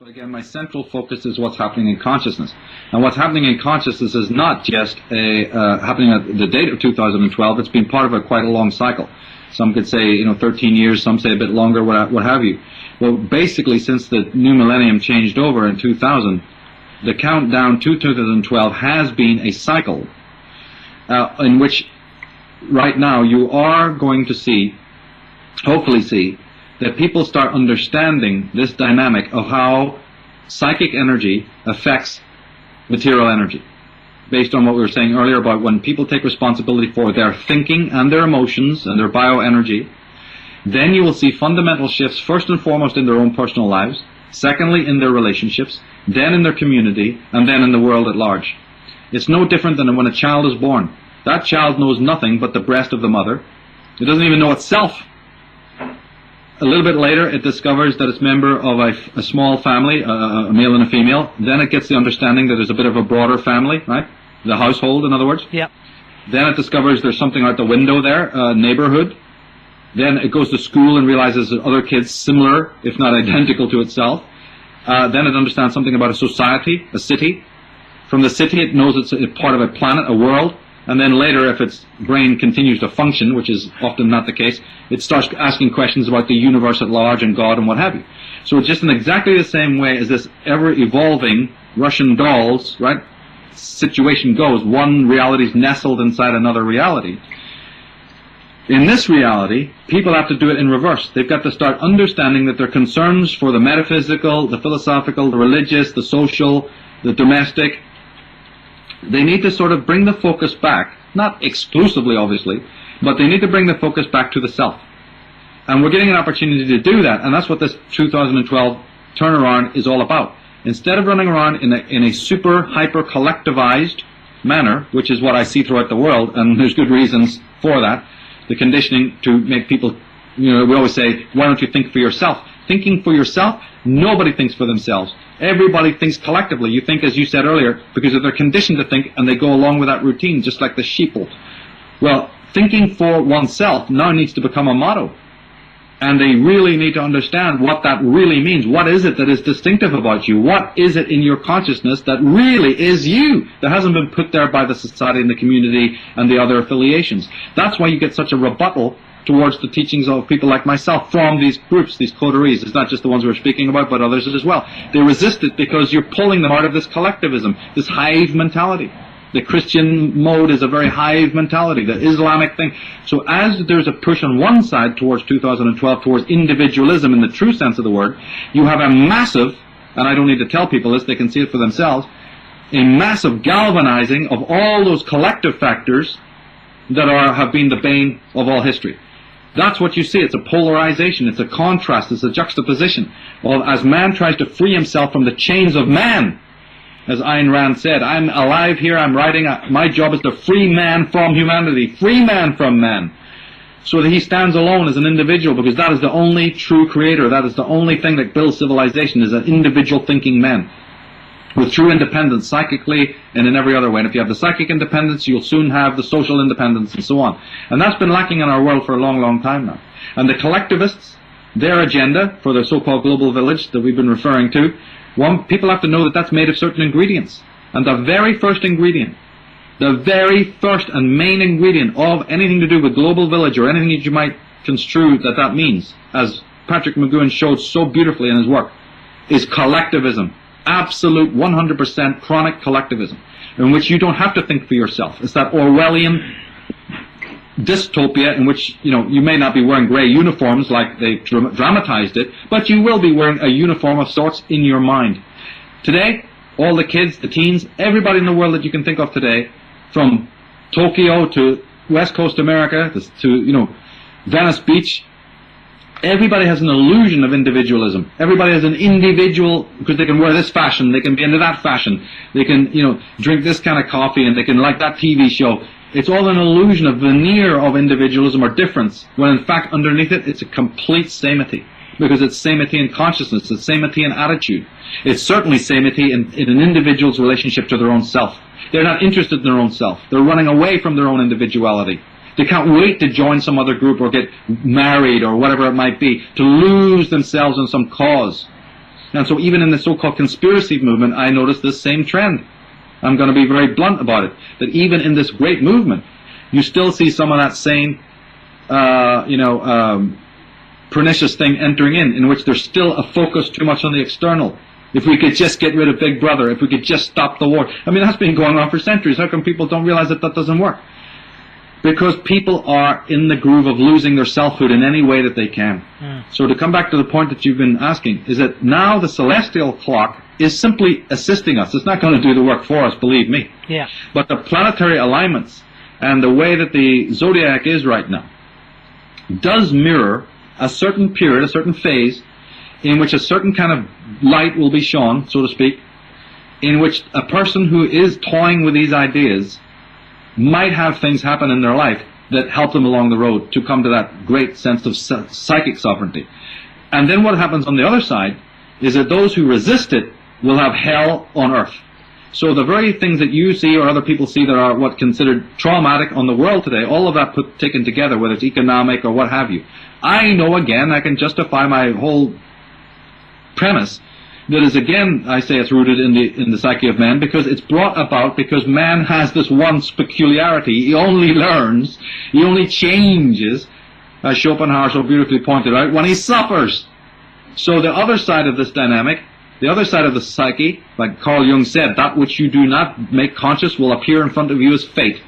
But again, my central focus is what's happening in consciousness. And what's happening in consciousness is not just happening at the date of 2012. It's been part of quite a long cycle. Some could say, 13 years, some say a bit longer, what have you. Well, basically, since the new millennium changed over in 2000, the countdown to 2012 has been a cycle in which right now you are going to see, hopefully see, that people start understanding this dynamic of how psychic energy affects material energy. Based on what we were saying earlier about when people take responsibility for their thinking and their emotions and their bioenergy, then you will see fundamental shifts, first and foremost in their own personal lives, secondly in their relationships, then in their community, and then in the world at large. It's no different than when a child is born. That child knows nothing but the breast of the mother. It doesn't even know itself. A little bit later, it discovers that it's a member of a small family, a male and a female. Then it gets the understanding that there's a bit of a broader family, right? The household, in other words. Yep. Then it discovers there's something out the window there, a neighborhood. Then it goes to school and realizes that other kids similar, if not identical to itself. Then it understands something about a society, a city. From the city, it knows it's a part of a planet, a world. And then later, if its brain continues to function, which is often not the case, it starts asking questions about the universe at large and God and what have you. So it's just in exactly the same way as this ever-evolving Russian dolls, right, situation goes. One reality is nestled inside another reality. In this reality, people have to do it in reverse. They've got to start understanding that their concerns for the metaphysical, the philosophical, the religious, the social, the domestic, they need to sort of bring the focus back, not exclusively obviously, but they need to bring the focus back to the self. And we're getting an opportunity to do that, and that's what this 2012 turnaround is all about. Instead of running around in a super hyper collectivized manner, which is what I see throughout the world, and there's good reasons for that, the conditioning to make people, we always say, why don't you think for yourself? Thinking for yourself, nobody thinks for themselves. Everybody thinks collectively. You think, as you said earlier, because they're conditioned to think and they go along with that routine, just like the sheeple. Well, thinking for oneself now needs to become a motto. And they really need to understand what that really means. What is it that is distinctive about you? What is it in your consciousness that really is you, that hasn't been put there by the society and the community and the other affiliations? That's why you get such a rebuttal towards the teachings of people like myself from these groups, these coteries. It's not just the ones we're speaking about, but others as well. They resist it because you're pulling them out of this collectivism, this hive mentality. The Christian mode is a very hive mentality, the Islamic thing. So as there's a push on one side towards 2012, towards individualism in the true sense of the word, you have a massive, and I don't need to tell people this, they can see it for themselves, a massive galvanizing of all those collective factors that have been the bane of all history. That's what you see. It's a polarization. It's a contrast. It's a juxtaposition. Well, as man tries to free himself from the chains of man, as Ayn Rand said, I'm alive here, I'm writing, my job is to free man from humanity, free man from man, so that he stands alone as an individual, because that is the only true creator. That is the only thing that builds civilization, is an individual thinking man, with true independence, psychically and in every other way. And if you have the psychic independence, you'll soon have the social independence and so on. And that's been lacking in our world for a long, long time now. And the collectivists, their agenda for the so-called global village that we've been referring to, people have to know that that's made of certain ingredients. And the very first ingredient, the very first and main ingredient of anything to do with global village or anything that you might construe that means, as Patrick McGowan showed so beautifully in his work, is collectivism. Absolute 100% chronic collectivism, in which you don't have to think for yourself. It's that Orwellian dystopia in which, you may not be wearing gray uniforms like they dramatized it, but you will be wearing a uniform of sorts in your mind. Today, all the kids, the teens, everybody in the world that you can think of today, from Tokyo to West Coast America to, Venice Beach, everybody has an illusion of individualism. Everybody has an individual, because they can wear this fashion, they can be into that fashion, they can, drink this kind of coffee, and they can like that TV show. It's all an illusion, a veneer of individualism or difference, when in fact underneath it, it's a complete samity. Because it's samity in consciousness, it's samity in attitude. It's certainly samity in an individual's relationship to their own self. They're not interested in their own self. They're running away from their own individuality. They can't wait to join some other group or get married or whatever it might be, to lose themselves in some cause. And so even in the so-called conspiracy movement, I noticed this same trend. I'm going to be very blunt about it, that even in this great movement, you still see some of that same, pernicious thing entering in which there's still a focus too much on the external. If we could just get rid of Big Brother, if we could just stop the war. I mean, that's been going on for centuries. How come people don't realize that that doesn't work? Because people are in the groove of losing their selfhood in any way that they can. So to come back to the point that you've been asking, is that now the celestial clock is simply assisting us. It's not going to do the work for us, believe me. Yeah. But the planetary alignments and the way that the zodiac is right now does mirror a certain period, a certain phase, in which a certain kind of light will be shone, so to speak, in which a person who is toying with these ideas might have things happen in their life that help them along the road to come to that great sense of psychic sovereignty. And then what happens on the other side is that those who resist it will have hell on earth. So the very things that you see or other people see that are what considered traumatic on the world today, all of that taken together, whether it's economic or what have you, I know again, I can justify my whole premise that is, again, I say it's rooted in the psyche of man, because it's brought about because man has this one peculiarity. He only learns, he only changes, as Schopenhauer so beautifully pointed out, when he suffers. So the other side of this dynamic, the other side of the psyche, like Carl Jung said, that which you do not make conscious will appear in front of you as fate.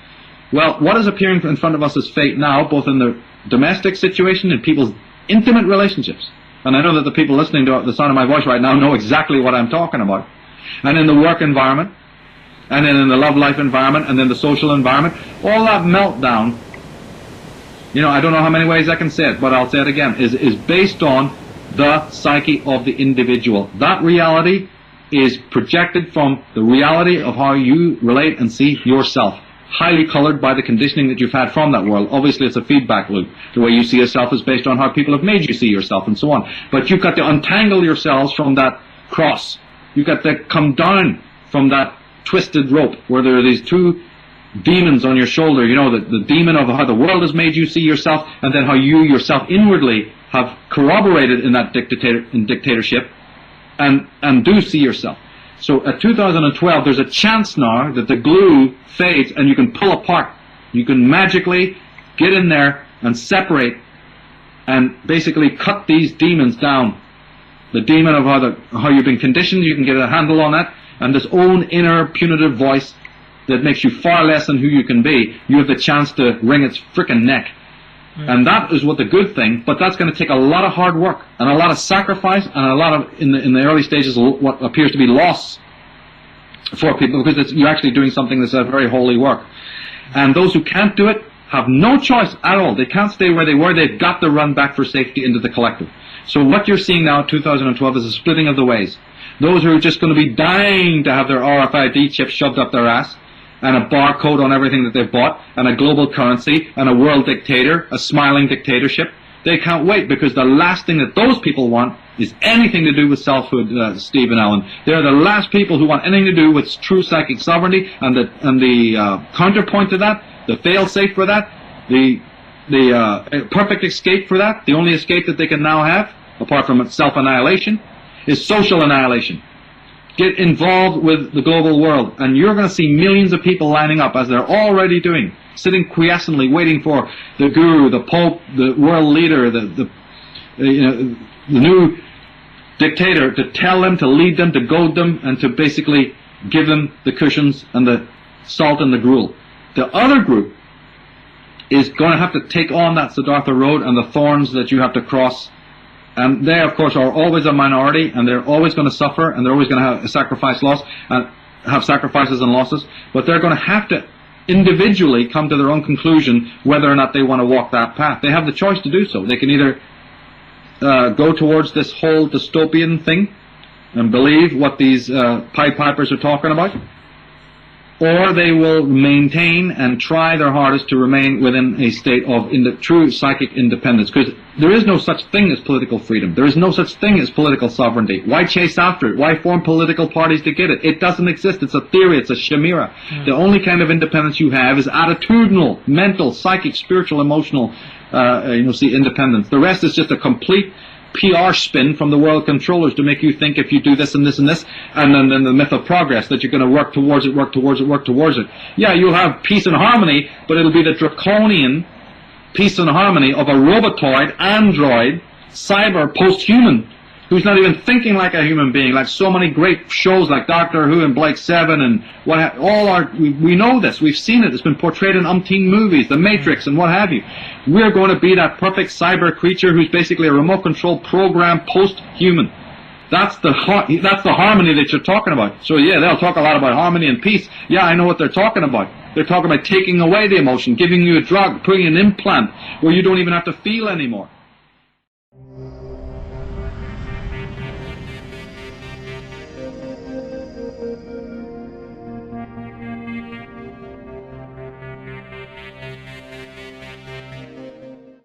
Well, what is appearing in front of us as fate now, both in the domestic situation and people's intimate relationships? And I know that the people listening to the sound of my voice right now know exactly what I'm talking about. And in the work environment, and then in the love life environment, and then the social environment, all that meltdown, I don't know how many ways I can say it, but I'll say it again, is based on the psyche of the individual. That reality is projected from the reality of how you relate and see yourself, highly colored by the conditioning that you've had from that world. Obviously, it's a feedback loop. The way you see yourself is based on how people have made you see yourself and so on. But you've got to untangle yourselves from that cross. You've got to come down from that twisted rope where there are these two demons on your shoulder. The demon of how the world has made you see yourself, and then how you yourself inwardly have corroborated in that dictatorship and do see yourself. So at 2012, there's a chance now that the glue fades and you can pull apart. You can magically get in there and separate and basically cut these demons down. The demon of how you've been conditioned, you can get a handle on that, and this own inner punitive voice that makes you far less than who you can be, you have the chance to wring its frickin' neck. And that is what the good thing, but that's going to take a lot of hard work and a lot of sacrifice and a lot of, in the early stages, what appears to be loss for people, because you're actually doing something that's a very holy work. And those who can't do it have no choice at all. They can't stay where they were. They've got to run back for safety into the collective. So what you're seeing now in 2012 is a splitting of the ways. Those who are just going to be dying to have their RFID chip shoved up their ass, and a barcode on everything that they've bought, and a global currency, and a world dictator, a smiling dictatorship. They can't wait, because the last thing that those people want is anything to do with selfhood, Steve and Alan. They're the last people who want anything to do with true psychic sovereignty, and the counterpoint to that, the fail-safe for that, the perfect escape for that, the only escape that they can now have, apart from self-annihilation, is social annihilation. Get involved with the global world, and you're going to see millions of people lining up, as they're already doing, sitting quiescently waiting for the guru, the pope, the world leader, the new dictator to tell them, to lead them, to goad them, and to basically give them the cushions and the salt and the gruel. The other group is going to have to take on that Siddhartha road and the thorns that you have to cross. And they, of course, are always a minority, and they're always going to suffer, and they're always going to have have sacrifices and losses. But they're going to have to individually come to their own conclusion whether or not they want to walk that path. They have the choice to do so. They can either go towards this whole dystopian thing and believe what these Pied Pipers are talking about, or they will maintain and try their hardest to remain within a state of true psychic independence. Because there is no such thing as political freedom. There is no such thing as political sovereignty. Why chase after it? Why form political parties to get it? It doesn't exist. It's a theory. It's a chimera. The only kind of independence you have is attitudinal, mental, psychic, spiritual, emotional, independence. The rest is just a complete PR spin from the world controllers to make you think if you do this and this and this, and then the myth of progress, that you're going to work towards it, work towards it, work towards it. Yeah, you'll have peace and harmony, but it'll be the draconian peace and harmony of a robotoid, android, cyber, post-human, who's not even thinking like a human being, like so many great shows like Doctor Who and Blake Seven and we know this, we've seen it, it's been portrayed in umpteen movies, The Matrix and what have you. We're going to be that perfect cyber creature who's basically a remote control program, post-human. That's the harmony that you're talking about. So yeah, they'll talk a lot about harmony and peace. Yeah, I know what they're talking about. They're talking about taking away the emotion, giving you a drug, putting an implant where you don't even have to feel anymore.